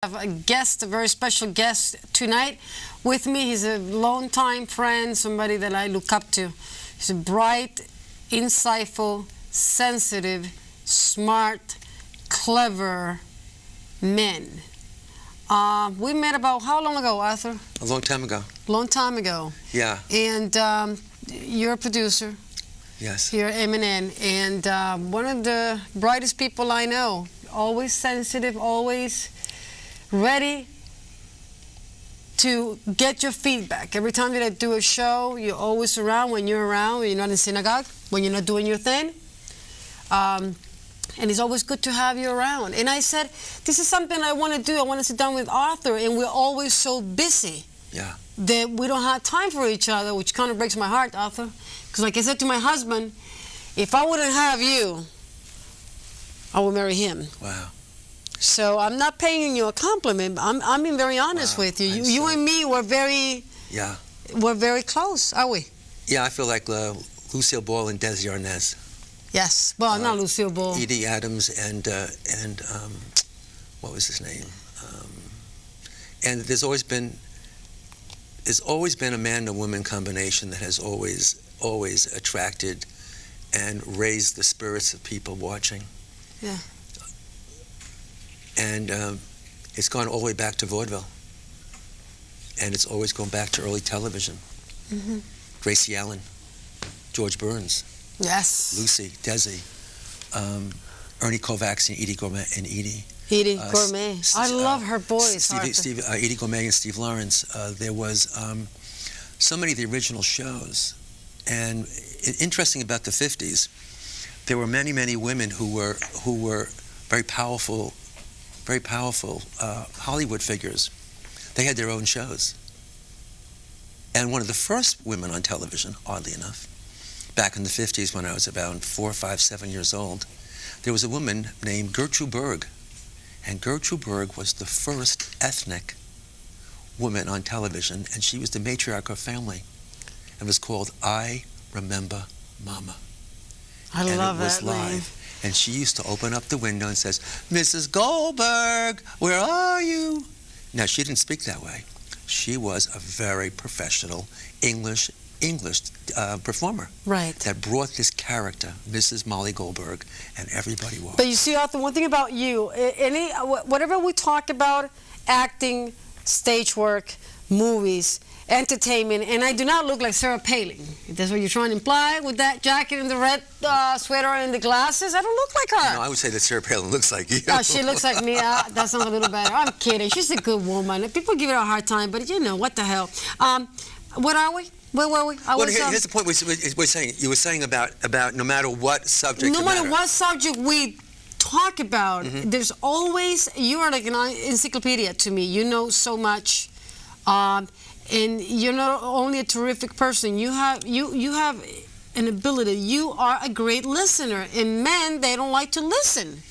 Have a guest, a very special guest tonight with me. He's a longtime friend, somebody that I look up to. He's a bright, insightful, sensitive, smart, clever man. We met about how long ago, Arthur? A long time ago. Long time ago. Yeah. And you're a producer. Yes. Here at MNN, and one of the brightest people I know. Always sensitive, always ready to get your feedback. Every time that I do a show, you're always around when you're around, when you're not in synagogue, when you're not doing your thing. And it's always good to have you around. And I said, this is something I want to do. I want to sit down with Arthur, and we're always so busy that we don't have time for each other, which kind of breaks my heart, Arthur. Because like I said to my husband, if I wouldn't have you, I would marry him. Wow. So I'm not paying you a compliment. I'm being very honest with you. You and me were very close, are we? Yeah, I feel like Lucille Ball and Desi Arnaz. Yes. Well, not Lucille Ball. Edie Adams and what was his name? And there's always been a man and woman combination that has always attracted and raised the spirits of people watching. Yeah. And it's gone all the way back to vaudeville. And it's always gone back to early television. Mm-hmm. Gracie Allen, George Burns. Yes. Lucy, Desi, Ernie Kovacs and Edie Gourmet. Edie Gourmet. I love her voice. Edie Gourmet and Steve Lawrence. There was so many of the original shows. And interesting about the 50s, there were many women who were very powerful Hollywood figures. They had their own shows. And one of the first women on television, oddly enough, back in the 50s when I was about 4, 5, 7 years old, there was a woman named Gertrude Berg. And Gertrude Berg was the first ethnic woman on television, and she was the matriarch of family. It was called I Remember Mama. I love that live. name. And she used to open up the window and says, "Mrs. Goldberg, where are you?" Now, she didn't speak that way. She was a very professional English performer. Right. That brought this character, Mrs. Molly Goldberg, and everybody was. But you see, Arthur, one thing about you, whatever we talk about, acting, stage work, movies, entertainment, and I do not look like Sarah Palin. If that's what you're trying to imply with that jacket and the red sweater and the glasses. I don't look like her. No, I would say that Sarah Palin looks like you. Oh, she looks like me. That sounds a little better. I'm kidding. She's a good woman. People give her a hard time, but you know, what the hell. What are we? Where were we? Here's the point we're saying. You were saying about no matter what subject. No matter what subject we talk about, there's always, you are like an encyclopedia to me. You know so much. And you're not only a terrific person, you have an ability. You are a great listener. And men, they don't like to listen.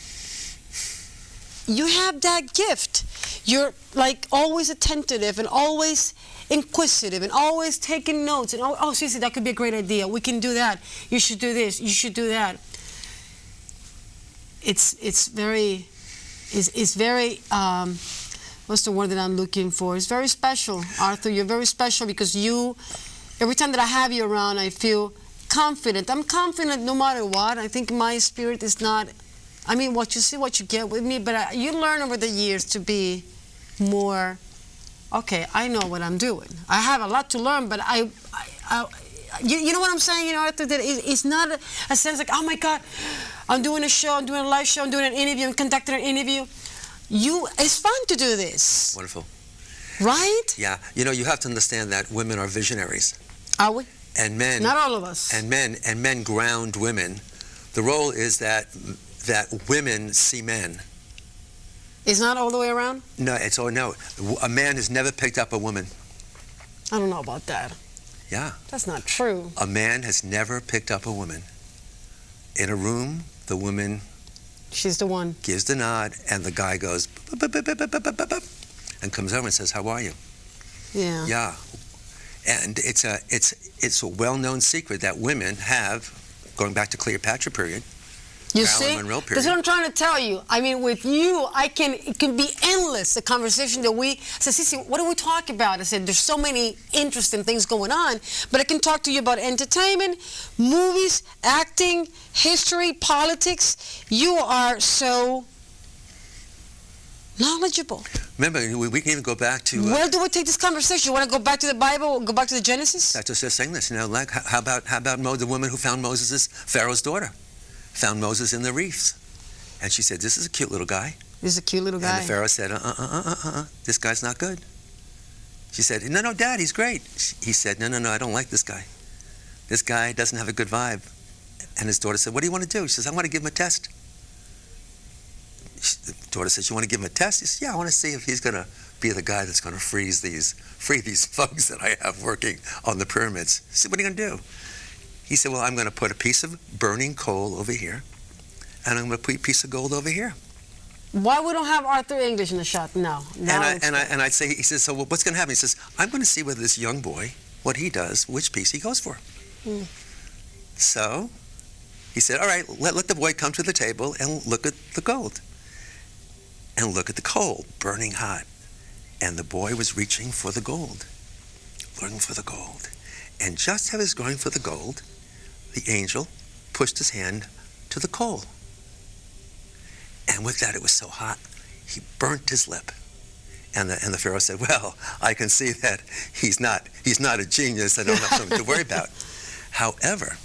You have that gift. You're like always attentive and always inquisitive and always taking notes. And oh, Sissy, that could be a great idea. We can do that. You should do this. You should do that. It's very. What's the word that I'm looking for? It's very special, Arthur. You're very special because every time that I have you around, I feel confident. I'm confident no matter what. I think my spirit is not, I mean, what you see, what you get with me, but you learn over the years to be more, okay, I know what I'm doing. I have a lot to learn, but you know what I'm saying, Arthur? That it's not a sense like, oh my God, I'm doing a show, I'm doing a live show, I'm doing an interview, I'm conducting an interview. It's fun to do this. Wonderful. Right? Yeah. You know, you have to understand that women are visionaries. Are we? And men. Not all of us. And men ground women. The role is that women see men. It's not all the way around? No, no. A man has never picked up a woman. I don't know about that. Yeah. That's not true. A man has never picked up a woman. In a room, the woman... She's the one. Gives the nod, and the guy goes, and comes over and says, "How are you?" Yeah. Yeah. And it's a well-known secret that women have, going back to Cleopatra period, You Marilyn see? Monroe That's period. what I'm trying to tell you. I mean, with you, it can be endless, the conversation that I said, Sissy, what do we talk about? I said, there's so many interesting things going on, but I can talk to you about entertainment, movies, acting, history, politics. You are so knowledgeable. Remember, we can even go back to... Where do we take this conversation? You want to go back to the Bible, go back to the Genesis? I just saying this, like how about the woman who found Pharaoh's daughter, found Moses in the reefs, and she said, "This is a cute little guy." This is a cute little guy. And the Pharaoh said, "This guy's not good." She said, "No, Dad, he's great." He said, "No, I don't like this guy. This guy doesn't have a good vibe." And his daughter said, "What do you want to do?" She says, "I want to give him a test." The daughter says, "You want to give him a test?" He says, "Yeah, I want to see if he's going to be the guy that's going to free these thugs that I have working on the pyramids." She said, "What are you going to do?" He said, "Well, I'm going to put a piece of burning coal over here, and I'm going to put a piece of gold over here." Why we don't have Arthur English in the shot? No. And I'd say, he says, "So what's going to happen?" He says, "I'm going to see whether this young boy, what he does, which piece he goes for." So he said, "All right, let the boy come to the table and look at the gold. And look at the coal, burning hot." And the boy was reaching for the gold, looking for the gold. And just as he was going for the gold, the angel pushed his hand to the coal. And with that, it was so hot, he burnt his lip. And the Pharaoh said, "Well, I can see that he's not a genius. I don't have something to worry about." However,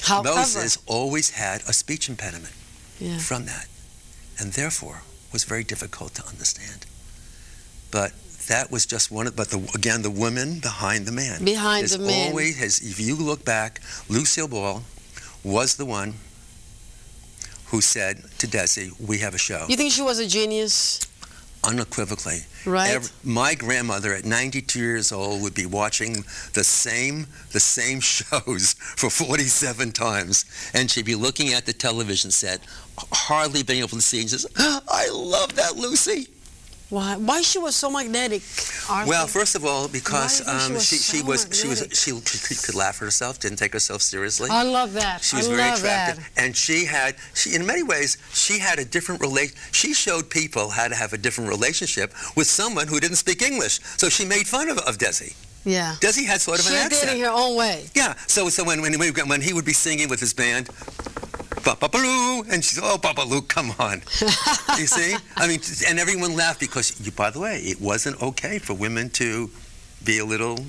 Moses always had a speech impediment from that, and therefore was very difficult to understand. But that was just one of, the woman behind the man. Behind the man. Always has, if you look back, Lucille Ball was the one who said to Desi, "We have a show." You think she was a genius? Unequivocally. Right. My grandmother at 92 years old would be watching the same shows for 47 times, and she'd be looking at the television set, hardly being able to see, and says, "I love that Lucy." Why she was so magnetic, Arthur? Well, first of all, because she could laugh at herself, didn't take herself seriously. I love that. She was very attractive, and she in many ways she had a different She showed people how to have a different relationship with someone who didn't speak English. So she made fun of Desi. Yeah. Desi had sort of an accent. She did it her own way. Yeah. So when he would be singing with his band, "Papa-Lou," and she said, "Oh, Papa-Lou, come on." You see? I mean, and everyone laughed because, by the way, it wasn't okay for women to be a little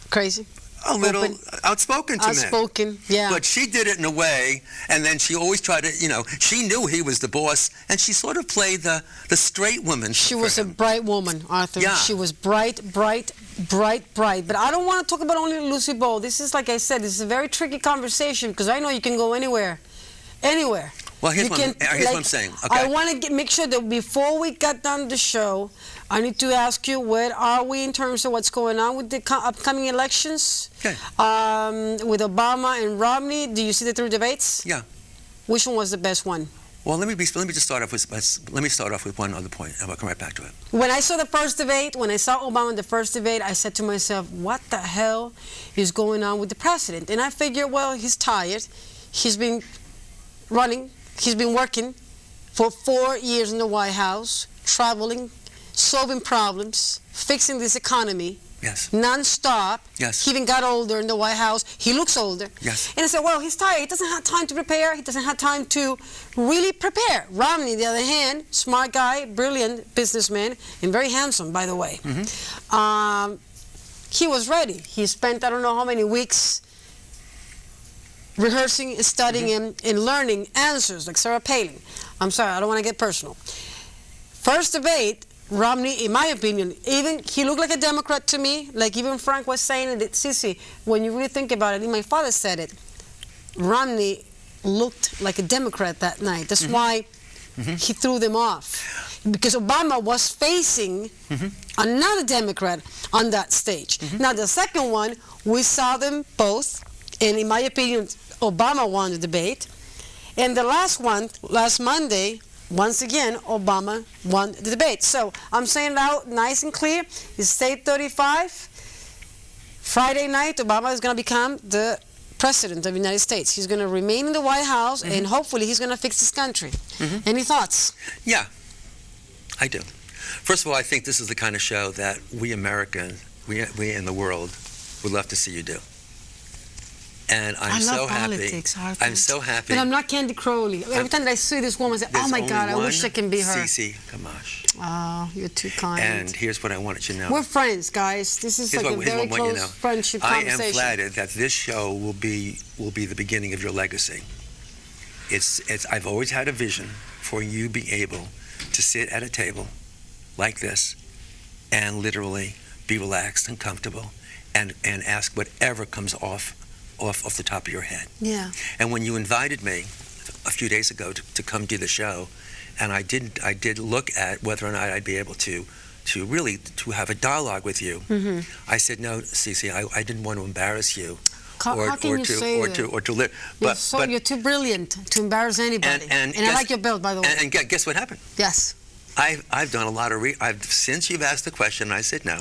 crazy. A little outspoken to men. Outspoken, yeah. But she did it in a way, and then she always tried to, she knew he was the boss, and she sort of played the straight woman. She was a bright woman, Arthur. Yeah. She was bright. But I don't want to talk about only Lucy Ball. This is, like I said, this is a very tricky conversation because I know you can go anywhere. Well, here's what I'm saying. Okay. I want to make sure that before we get done the show, I need to ask you, where are we in terms of what's going on with the upcoming elections? Okay. With Obama and Romney, do you see the 3 debates? Yeah. Which one was the best one? Well, let me just start off with one other point, and we'll come right back to it. When I saw the first debate, when I saw Obama in the first debate, I said to myself, what the hell is going on with the president? And I figured, well, he's tired. He's been running. He's been working for 4 years in the White House, traveling, solving problems, fixing this economy. Yes. Non-stop. Yes. He even got older in the White House. He looks older. Yes. And I said, well, he's tired. He doesn't have time to prepare. He doesn't have time to really prepare. Romney, on the other hand, smart guy, brilliant businessman, and very handsome, by the way. Mm-hmm. He was ready. He spent, I don't know how many weeks rehearsing, studying, and learning answers, like Sarah Palin. I'm sorry, I don't want to get personal. First debate, Romney, in my opinion, he looked like a Democrat to me, like even Frank was saying it, Sissy, when you really think about it, and my father said it, Romney looked like a Democrat that night. That's why he threw them off. Because Obama was facing another Democrat on that stage. Now, the second one, we saw them both, and in my opinion, Obama won the debate. And the last one, last Monday, once again, Obama won the debate. So I'm saying it out nice and clear. It's State 35. Friday night, Obama is going to become the president of the United States. He's going to remain in the White House, and hopefully he's going to fix this country. Any thoughts? Yeah, I do. First of all, I think this is the kind of show that we Americans, we in the world, would love to see you do. And I'm so happy. Politics, Arthur. I'm so happy. But I'm not Candy Crowley. Every time that I see this woman, I say, oh my God, I wish I can be her. Sissy Kamash. Oh, you're too kind. And here's what I wanted you to know. We're friends, guys. This is Here's like a what- very here's what I want you close to know. friendship I conversation. am flattered that this show will be the beginning of your legacy. I've always had a vision for you being able to sit at a table like this and literally be relaxed and comfortable and ask whatever comes off the top of your head. Yeah. And when you invited me a few days ago to come do the show, and I did look at whether or not I'd be able to really have a dialogue with you. I said, no, Sissy, I didn't want to embarrass you. How can you say that? You're too brilliant to embarrass anybody. And I like your belt, by the way. And guess what happened? Yes. I've done a lot of since you've asked the question, I said no.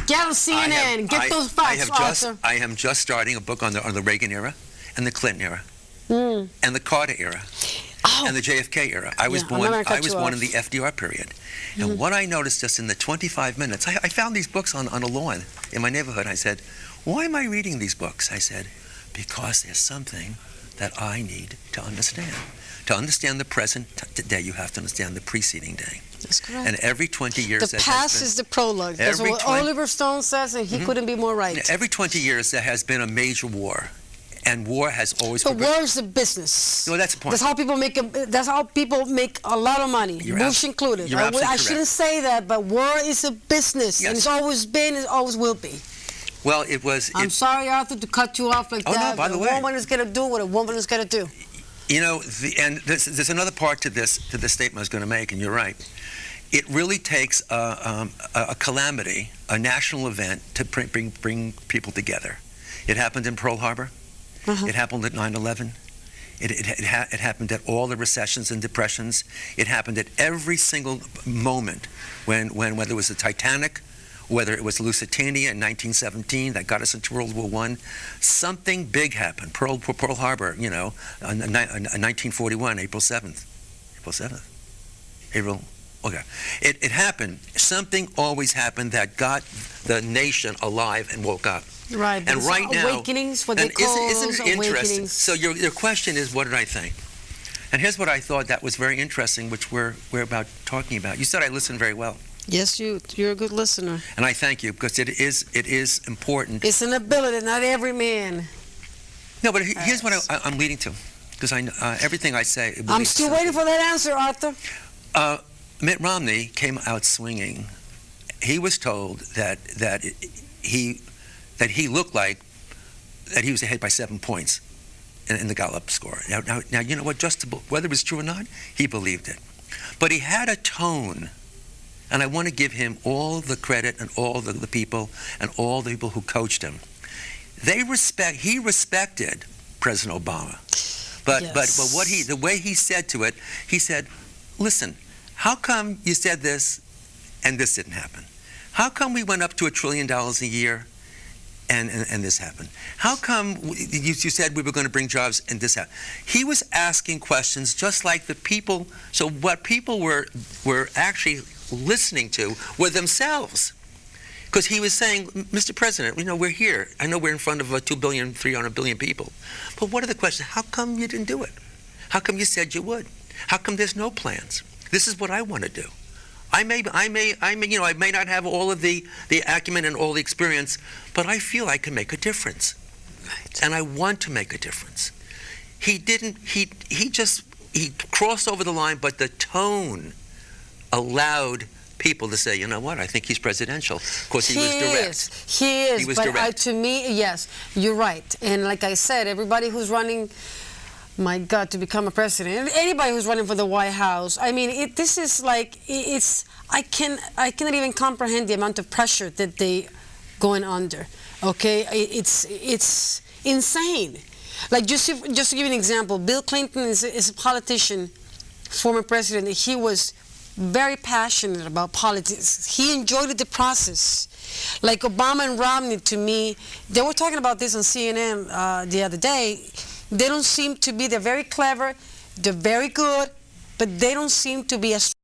Get on CNN. Get those facts, Arthur. I am just starting a book on the Reagan era, and the Clinton era, and the Carter era, and the JFK era. I was born in the FDR period. And what I noticed just in the 25 minutes, I found these books on a lawn in my neighborhood. I said, why am I reading these books? I said, because there's something that I need to understand. To understand the present day, you have to understand the preceding day. That's correct. And every 20 years... The past is the prologue. That's what Oliver Stone says, and he couldn't be more right. Every 20 years, there has been a major war. And war has always... But war is a business. No, that's the point. That's how people make a lot of money, Bush included. I shouldn't say that, but war is a business. Yes. And it's always been, it always will be. Well, it was... I'm sorry, Arthur, to cut you off like that. No, by the way. A woman is going to do what a woman is going to do. You know, and there's another part to this statement I was going to make, and you're right. It really takes a calamity, a national event, to bring people together. It happened in Pearl Harbor. It happened at 9/11. It happened at all the recessions and depressions. It happened at every single moment when whether it was the Titanic, whether it was Lusitania in 1917 that got us into World War I, something big happened. Pearl Harbor, in 1941, April 7th. Okay. It happened. Something always happened that got the nation alive and woke up. Right. And right now, awakenings, what they call isn't it interesting? awakenings. So your question is, what did I think? And here's what I thought that was very interesting, which we're about talking about. You said I listened very well. Yes, you're a good listener. And I thank you, because it is important. It's an ability, not every man. No, but here's what I'm leading to, because everything I say. I'm still waiting for that answer, Arthur. Mitt Romney came out swinging. He was told that he looked like that he was ahead by 7 points in the Gallup score. Now you know what? Whether it was true or not, he believed it. But he had a tone. And I want to give him all the credit and all the people and all the people who coached him. He respected President Obama. But the way he said to it, he said, listen, how come you said this and this didn't happen? How come we went up to $1 trillion a year and this happened? How come you said we were going to bring jobs and this happened? He was asking questions just like the people. So what people were actually listening to were themselves, because he was saying, Mr. President, we're here. I know we're in front of 2.3 billion people, but what are the questions? How come you didn't do it? How come you said you would? How come there's no plans? This is what I want to do. I may not have all of the acumen and all the experience, but I feel I can make a difference, right. And I want to make a difference. He didn't. He crossed over the line, but the tone allowed people to say, you know what, I think he's presidential. Of course, he was direct. He is. He was but direct. To me, yes, you're right. And like I said, everybody who's running, my God, to become a president, anybody who's running for the White House, I mean, this is like, I cannot even comprehend the amount of pressure that they going under. Okay, it's insane. Like just to give you an example, Bill Clinton is a politician, former president. He was very passionate about politics. He enjoyed the process. Like Obama and Romney, to me, they were talking about this on CNN the other day. They don't seem to be, they're very clever, they're very good, but they don't seem to be as